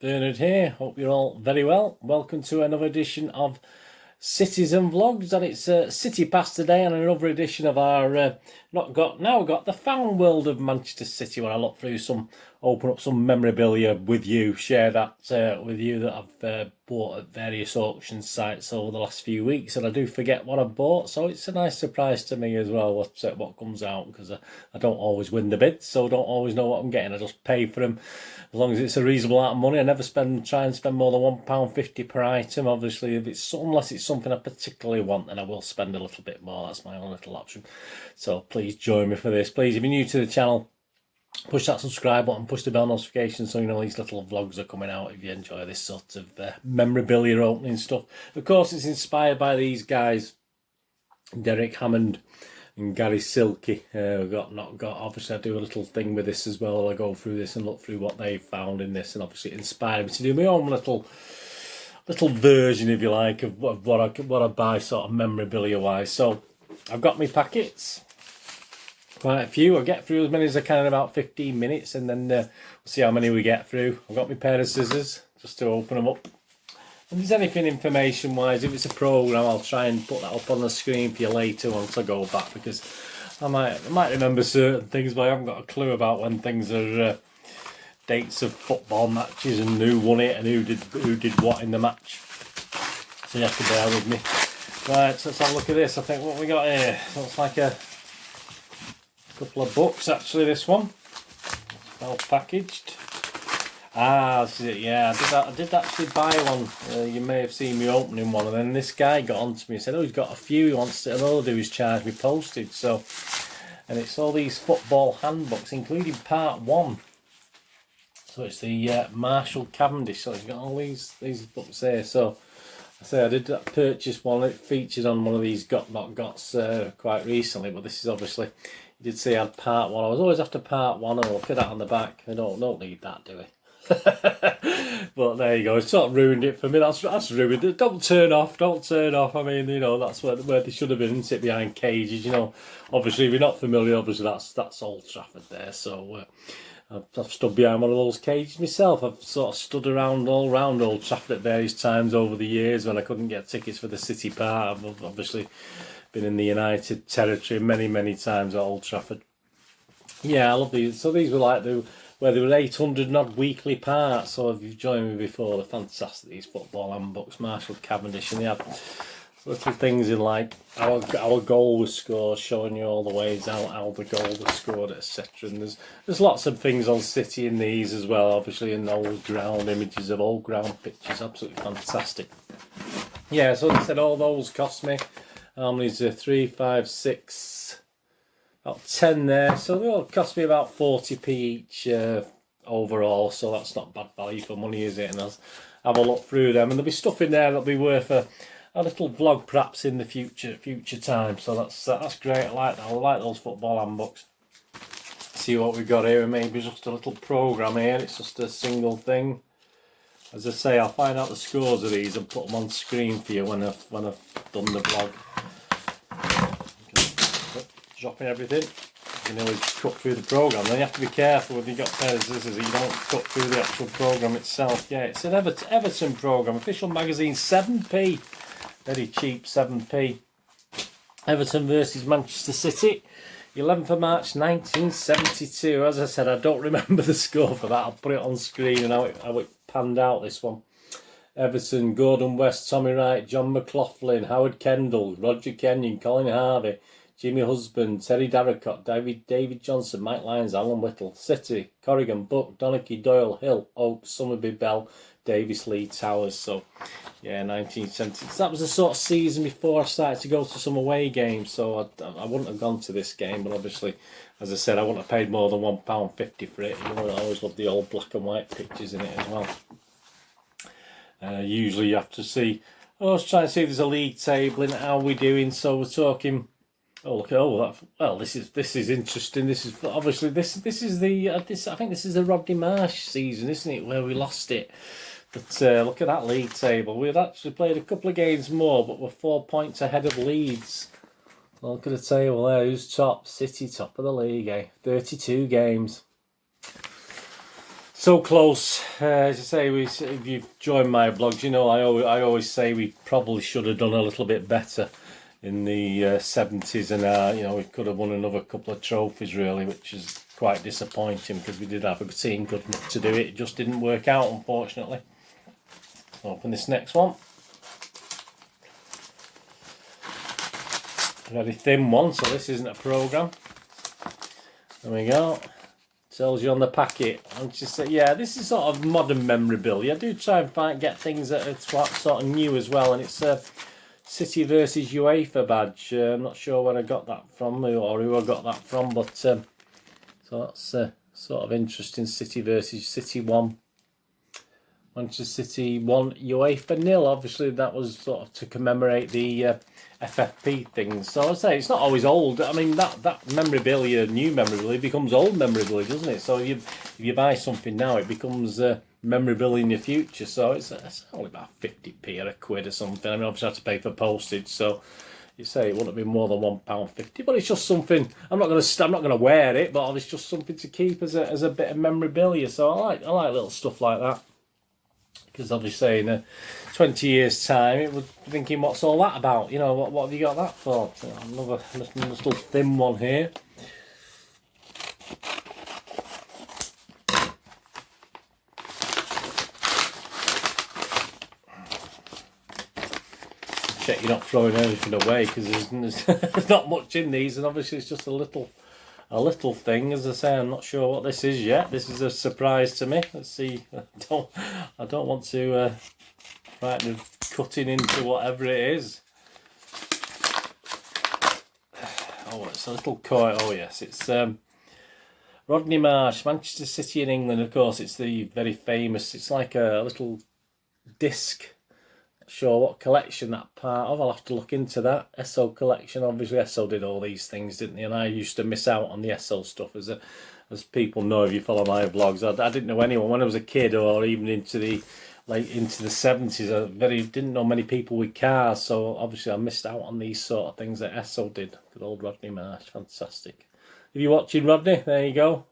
Bernard here, hope you're all very well. Welcome to another edition of Cities and Vlogs, and it's City Pass today and another edition of our now got the found world of Manchester City, where I look through open up some memorabilia with you, share that with you that I've bought at various auction sites over the last few weeks, and I do forget what I've bought, so it's a nice surprise to me as well what comes out, because I don't always win the bids, so I don't always know what I'm getting. I just pay for them as long as it's a reasonable amount of money. I never try and spend more than £1.50 per item. Obviously, unless it's something I particularly want, then I will spend a little bit more. That's my own little option. So please join me for this. Please, if you're new to the channel, push that subscribe button, push the bell notification so you know these little vlogs are coming out if you enjoy this sort of memorabilia opening stuff. Of course, it's inspired by these guys, Derek Hammond and Gary Silky. Obviously I do a little thing with this as well. I go through this and look through what they found in this, and obviously it inspired me to do my own little version, if you like, of what I buy sort of memorabilia wise. So I've got my packets, quite a few. I'll get through as many as I can in about 15 minutes, and then we'll see how many we get through. I've got my pair of scissors just to open them up. If there's anything information wise, if it's a program, I'll try and put that up on the screen for you later once I go back, because I might remember certain things, but I haven't got a clue about when things are dates of football matches and who won it and who did what in the match. So you have to bear with me. Right, so let's have a look at this. I think what we got here looks like a couple of books, actually. This one, well packaged. This is it. Yeah, I did actually buy one. You may have seen me opening one, and then this guy got on to me and said, "Oh, he's got a few. He wants to. And all he'll do is charge me postage." So, and it's all these football handbooks, including part 1. So it's the Marshall Cavendish. So he's got all these books there. So I did purchase one. It featured on one of these Got Not Gots quite recently, but this is obviously. He did say I had part 1. I was always after part 1. Oh, look at that on the back. I don't need that, do we? But there you go. It sort of ruined it for me. That's ruined it. Don't turn off. I mean, you know, that's where they should have been, sit behind cages. You know, obviously, if you're not familiar, obviously that's Old Trafford there. So I've stood behind one of those cages myself. I've sort of stood all around Old Trafford at various times over the years when I couldn't get tickets for the City part. I've obviously been in the United territory many times at Old Trafford. Yeah, I love these. So these were like where there were 800 and odd weekly parts. So if you've joined me before, they're fantastic, these football handbooks, Marshall Cavendish, and they have little things in like our goal was scored, showing you all the ways how the goal was scored, etc. And there's lots of things on City in these as well, obviously, in old ground images of old ground pictures. Absolutely fantastic. Yeah, so I said all those cost me, how many is there? 3, 5, 6, about 10 there. So they all cost me about 40p each overall. So that's not bad value for money, is it? And I'll have a look through them, and there'll be stuff in there that'll be worth a little vlog perhaps in the future time. So that's great. I like that. I like those football handbooks. See what we've got here. Maybe just a little program here. It's just a single thing. As I say, I'll find out the scores of these and put them on screen for you when I've done the vlog. Dropping everything. You nearly cut through the program. Then you have to be careful when you've got pairs of scissors that you don't cut through the actual program itself. Yeah, it's an Everton program. Official magazine, 7p. Very cheap, 7p. Everton versus Manchester City, 11th of March 1972. As I said, I don't remember the score for that. I'll put it on screen and how it panned out, this one. Everton, Gordon West, Tommy Wright, John McLaughlin, Howard Kendall, Roger Kenyon, Colin Harvey, Jimmy Husband, Terry Darracott, David Johnson, Mike Lyons, Alan Whittle. City, Corrigan, Buck, Donachie, Doyle, Hill, Oakes, Summerby, Bell, Davis, Lee, Towers. So yeah, 1970. That was the sort of season before I started to go to some away games, so I wouldn't have gone to this game, but obviously, as I said, I wouldn't have paid more than £1.50 for it. You know, I always love the old black and white pictures in it as well. Usually you have to see, I was trying to see if there's a league table and how we're doing. So we're talking, this is interesting. This is obviously this is the I think this is the Rodney Marsh season, isn't it, where we lost it. But look at that league table. We had actually played a couple of games more, but we're 4 points ahead of Leeds. Look at the table there. Who's top? City, top of the league, 32 games. So close. As I say, if you've joined my blogs, you know I always say we probably should have done a little bit better in the 70s, and you know, we could have won another couple of trophies really, which is quite disappointing because we did have a team good enough to do it. It just didn't work out, unfortunately. Open this next one. A very thin one, so this isn't a programme. There we go. Tells you on the packet. I'm just saying, yeah, this is sort of modern memorabilia. I do try and get things that are sort of new as well, and it's a City versus UEFA badge. I'm not sure where I got that from or who I got that from, but so that's sort of interesting. City versus City 1. Manchester City 1, UEFA 0. Obviously, that was sort of to commemorate the FFP things. So I say it's not always old. I mean, that memorabilia, new memorabilia, becomes old memorabilia, doesn't it? So if you buy something now, it becomes memorabilia in your future. So it's only about 50p or a quid or something. I mean, obviously I have to pay for postage, so you say it wouldn't be more than £1.50. But it's just something. I'm not gonna wear it, but it's just something to keep as a bit of memorabilia. So I like little stuff like that. Because obviously in 20 years' time, it would be thinking, what's all that about? You know, what have you got that for? So another little thin one here. Check you're not throwing everything away, because there's not much in these, and obviously it's just a little thing. As I say, I'm not sure what this is yet. This is a surprise to me. Let's see. I don't want to frighten of cutting into whatever it is. Oh, it's a little coin. Oh yes, it's Rodney Marsh, Manchester City in England. Of course, it's the very famous. It's like a little disc. Not sure what collection that part of. I'll have to look into that. Esso collection. Obviously, Esso did all these things, didn't they? And I used to miss out on the Esso stuff. As people know, if you follow my vlogs, I didn't know anyone when I was a kid, or even into the 70s. I didn't know many people with cars, so obviously I missed out on these sort of things that Esso did. Good old Rodney Marsh, fantastic. If you're watching, Rodney, there you go.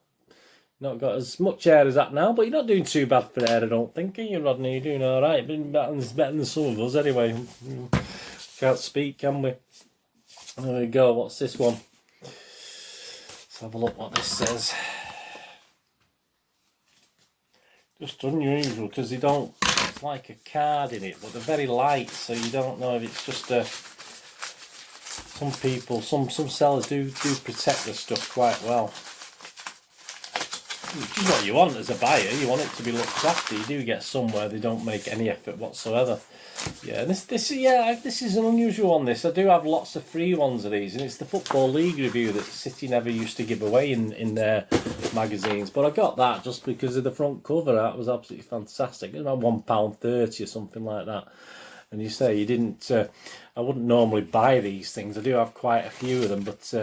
Not got as much hair as that now, but you're not doing too bad for hair, I don't think, are you, Rodney? You're doing all right. Better than some of us, anyway. Can't speak, can we? There we go. What's this one? Let's have a look what this says. Just unusual, because they don't. It's like a card in it, but they're very light, so you don't know if it's just a. Some people, some sellers do protect the stuff quite well. Which is what you want as a buyer. You want it to be looked after. You do get somewhere they don't make any effort whatsoever. Yeah, this is an unusual one. This I do have lots of free ones of these, and it's the Football League review that City never used to give away in their magazines. But I got that just because of the front cover. That was absolutely fantastic. It was about £1.30 or something like that. And you say you didn't. I wouldn't normally buy these things. I do have quite a few of them, but.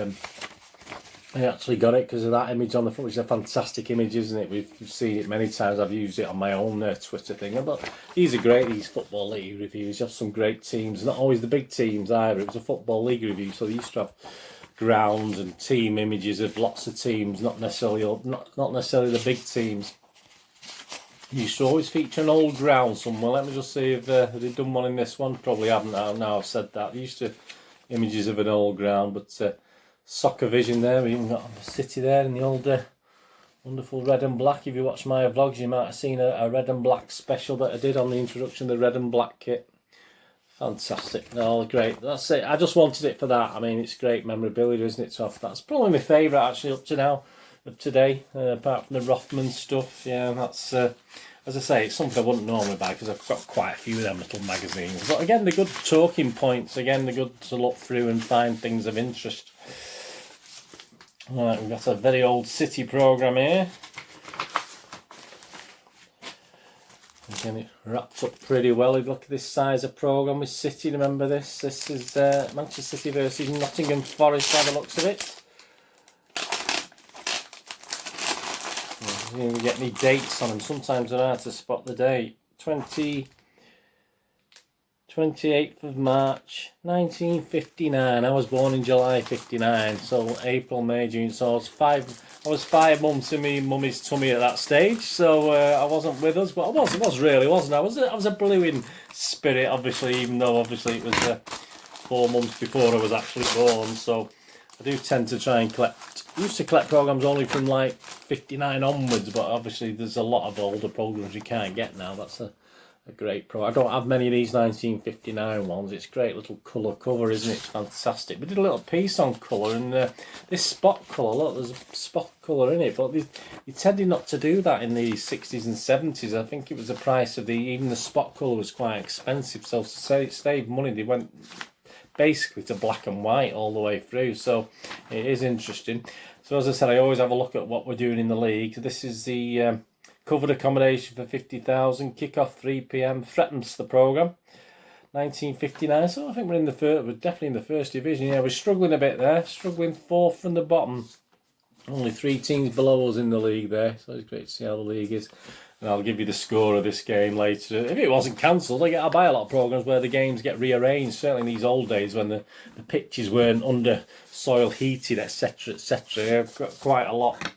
I actually got it because of that image on the front, which is a fantastic image, isn't it? We've seen it many times. I've used it on my own Twitter thing. But these are great, these Football League reviews. You have some great teams. Not always the big teams either. It was a Football League review, so they used to have grounds and team images of lots of teams, not necessarily the big teams. You used to always feature an old ground somewhere. Let me just see if they've done one in this one. Probably haven't now I've said that. They used to images of an old ground, but... Soccer Vision there, we even got City there in the old wonderful red and black. If you watch my vlogs, you might have seen a red and black special that I did on the introduction of the red and black kit. Fantastic, all great. That's it. I just wanted it for that. I mean, it's great memorabilia, isn't it? So that's probably my favourite actually up to now, of today, apart from the Rothman stuff. Yeah, that's as I say, it's something I wouldn't normally buy because I've got quite a few of them little magazines. But again, they're good talking points. Again, they're good to look through and find things of interest. Right, we've got a very old City programme here. Again, it wrapped up pretty well. If you look at this size of programme with City, remember this? This is Manchester City versus Nottingham Forest by the looks of it. We get any dates on them. Sometimes they're hard to spot the date. 28th of March 1959. I was born in July 59, so April, May, June. So I was 5 months in my mummy's tummy at that stage. So I wasn't with us, but I was really, wasn't I? I was a blue in spirit, obviously, even though obviously it was 4 months before I was actually born. So I do tend to try and collect. Used to collect programs only from like 59 onwards, but obviously there's a lot of older programs you can't get now. That's a great pro. I don't have many of these 1959 ones. It's great little colour cover, isn't it? It's fantastic. We did a little piece on colour, and this spot colour, look, there's a spot colour in it, but you tended not to do that in the 60s and 70s. I think it was the price of even the spot colour was quite expensive, so to save money, they went basically to black and white all the way through, so it is interesting. So as I said, I always have a look at what we're doing in the league. This is the covered accommodation for 50,000. Kick-off 3 p.m. Threatens the programme. 1959. So I think we're definitely in the first division. Yeah, we're struggling a bit there. Struggling 4th from the bottom. Only 3 teams below us in the league there. So it's great to see how the league is. And I'll give you the score of this game later. If it wasn't cancelled, I buy a lot of programmes where the games get rearranged. Certainly in these old days when the pitches weren't under soil heated, etc., etc. I've got quite a lot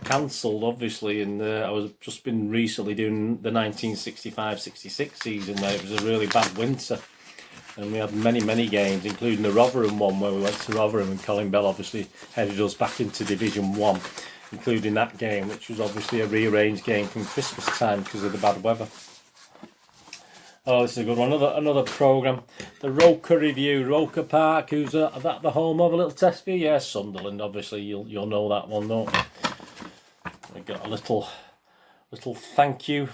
cancelled, obviously, and I was just been recently doing the 1965-66 season where it was a really bad winter, and we had many games, including the Rotherham one where we went to Rotherham and Colin Bell obviously headed us back into Division 1, including that game, which was obviously a rearranged game from Christmas time because of the bad weather. Oh, this is a good one. Another programme. The Roker review. Roker Park, who's that the home of a little test view? Yeah, Sunderland, obviously. You'll know that one, don't you? We got a little thank you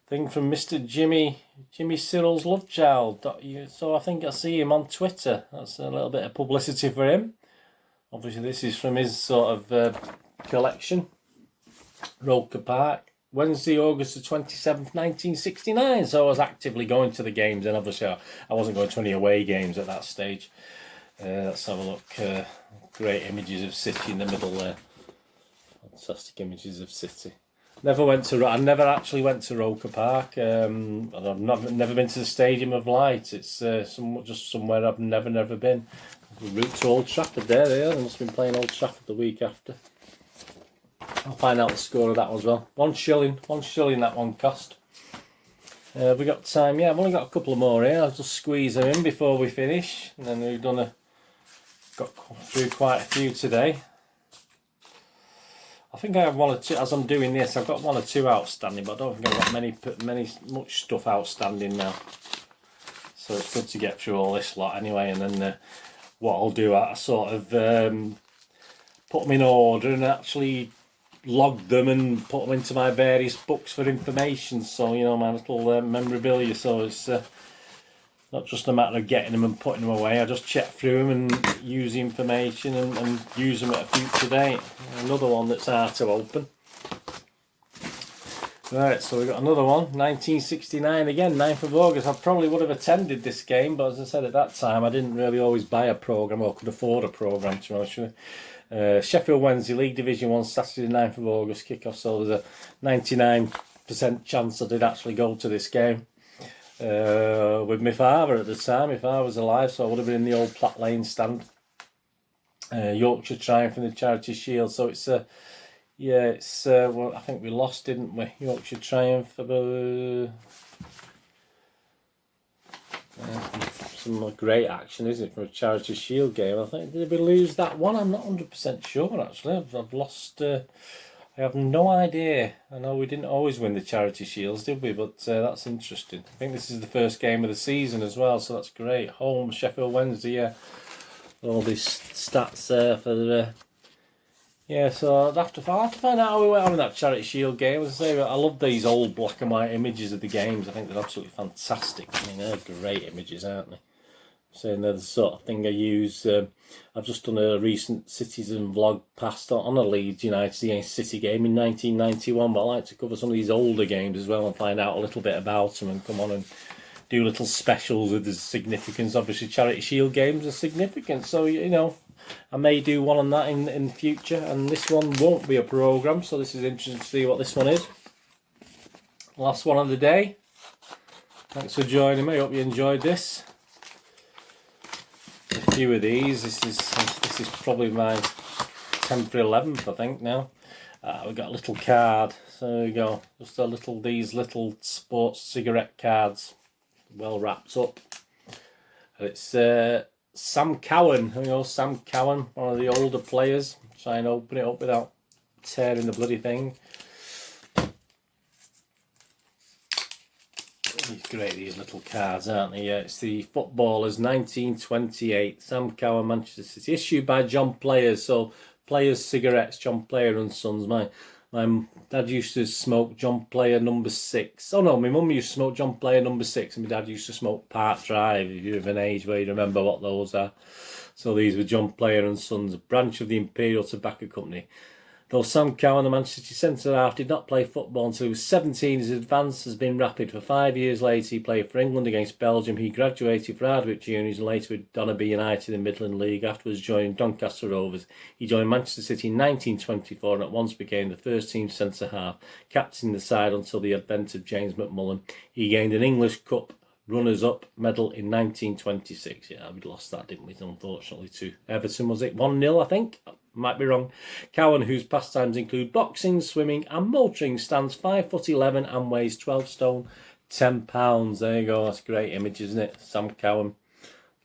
thing from Mr. Jimmy Cyril's love child. So I think I see him on Twitter. That's a little bit of publicity for him. Obviously this is from his sort of collection. Roker Park. Wednesday, August the 27th, 1969. So I was actively going to the games, and obviously I wasn't going to any away games at that stage. Let's have a look. Great images of City in the middle there. Fantastic images of City. I never actually went to Roker Park. And I've never been to the Stadium of Light. It's just somewhere I've never been. The route to Old Trafford there. They must have been playing Old Trafford the week after. I'll find out the score of that one as well. £1 shilling that one cost. We got time? Yeah, I've only got a couple of more here. I'll just squeeze them in before we finish. And then we've got through quite a few today. I think I have 1 or 2, as I'm doing this, I've got 1 or 2 outstanding, but I don't think I've got much stuff outstanding now. So it's good to get through all this lot anyway, and then what I'll do, I sort of put them in order and actually log them and put them into my various books for information, so my little memorabilia, so it's not just a matter of getting them and putting them away. I just check through them and use the information and use them at a future date. Another one that's hard to open. Right, so we've got another one, 1969 again, 9th of August. I probably would have attended this game, but as I said at that time, I didn't really always buy a programme or could afford a programme, to be honest with you. Sheffield Wednesday, League Division 1, Saturday 9th of August, kick-off, so there's a 99% chance I did actually go to this game. With my father at the time. My father was alive, so I would have been in the old Platt Lane stand. Yorkshire triumph in the Charity Shield, so it's well, I think we lost, didn't we? Yorkshire triumph about some great action, isn't it, for a Charity Shield game? I think, did we lose that one? I'm not 100% sure actually. I've lost. I have no idea. I know we didn't always win the Charity Shields, did we? But that's interesting. I think this is the first game of the season as well, so that's great. Home, Sheffield Wednesday, yeah. All these stats there for the... yeah, so I'll have to find out how we went on in that Charity Shield game. As I say, I love these old black and white images of the games. I think they're absolutely fantastic. I mean, they're great images, aren't they? Saying they're the sort of thing I use. I've just done a recent Citizen vlog past on a Leeds United against City game in 1991, but I like to cover some of these older games as well and find out a little bit about them and come on and do little specials with the significance. Obviously Charity Shield games are significant, so I may do one on that in future, and this one won't be a programme, so this is interesting to see what this one is. Last one of the day. Thanks for joining me. Hope you enjoyed this. A few of these. This is probably my 10th or 11th, I think now. We've got a little card. So there we go. Just these little sports cigarette cards, well wrapped up. And it's Sam Cowan. You know, Sam Cowan, one of the older players. Try and open it up without tearing the bloody thing. These great, these little cards, aren't they? Yeah, it's the Footballers 1928, Sam Cowan, Manchester City, issued by John Players. So Players Cigarettes, John Player and Sons. My dad used to smoke John Player number 6. Oh no, my mum used to smoke John Player number 6, and my dad used to smoke Park Drive, if you're of an age where you remember what those are. So these were John Player and Sons, a branch of the Imperial Tobacco Company. Though Sam Cowan, the Manchester City centre-half, did not play football until he was 17, his advance has been rapid. For 5 years later, he played for England against Belgium. He graduated for Hardwick Juniors and later with Donnaby United in the Midland League. Afterwards joining Doncaster Rovers. He joined Manchester City in 1924 and at once became the first-team centre-half, captaining the side until the advent of James McMullen. He gained an English Cup runners-up medal in 1926. Yeah, we lost that, didn't we, unfortunately, to Everton, was it? 1-0, I think? Might be wrong. Cowan, whose pastimes include boxing, swimming and motoring, stands 5'11" and weighs 12 stone, 10 pounds. There you go, that's a great image, isn't it? Sam Cowan.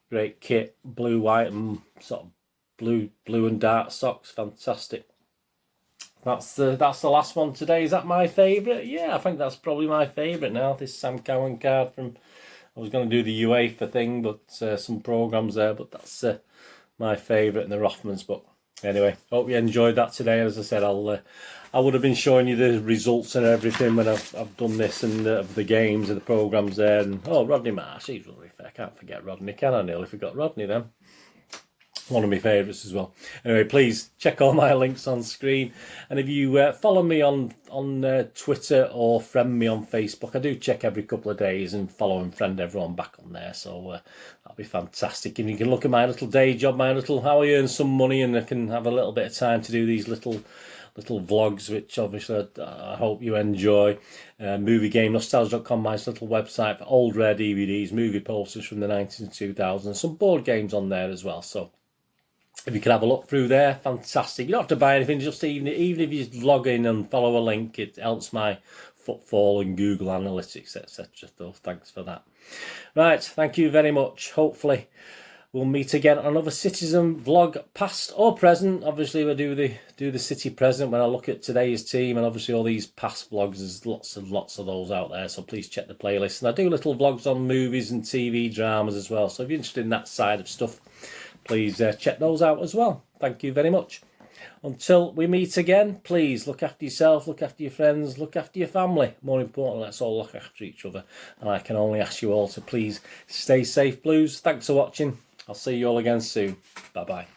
Great kit, blue, white and sort of blue and dark socks, fantastic. That's the last one today. Is that my favourite? Yeah, I think that's probably my favourite now, this Sam Cowan card from... I was going to do the UEFA thing, but some programmes there, but that's my favourite in the Rothmans book. Anyway, hope you enjoyed that today. As I said, I would have been showing you the results and everything when I've done this, and the games and the programmes there. And oh, Rodney Marsh, he's really fair. I can't forget Rodney, can I? Nearly forgot Rodney then. One of my favourites as well. Anyway, please check all my links on screen, and if you follow me on Twitter or friend me on Facebook, I do check every couple of days and follow and friend everyone back on there, so that'll be fantastic. And you can look at my little day job, how I earn some money, and I can have a little bit of time to do these little vlogs, which obviously I hope you enjoy. MovieGameNostalgia.com, my little website for old rare DVDs, movie posters from the 90s and 2000s, and some board games on there as well. So if you can have a look through there, fantastic. You don't have to buy anything, just even if you log in and follow a link, it helps my footfall and Google Analytics, etc. So thanks for that. Right, thank you very much. Hopefully we'll meet again on another Citizen vlog, past or present. Obviously we'll do the City present when I look at today's team, and obviously all these past vlogs, there's lots of those out there, so please check the playlist. And I do little vlogs on movies and TV dramas as well, so if you're interested in that side of stuff, please check those out as well. Thank you very much. Until we meet again, please look after yourself, look after your friends, look after your family. More importantly, let's all look after each other. And I can only ask you all to please stay safe, Blues. Thanks for watching. I'll see you all again soon. Bye-bye.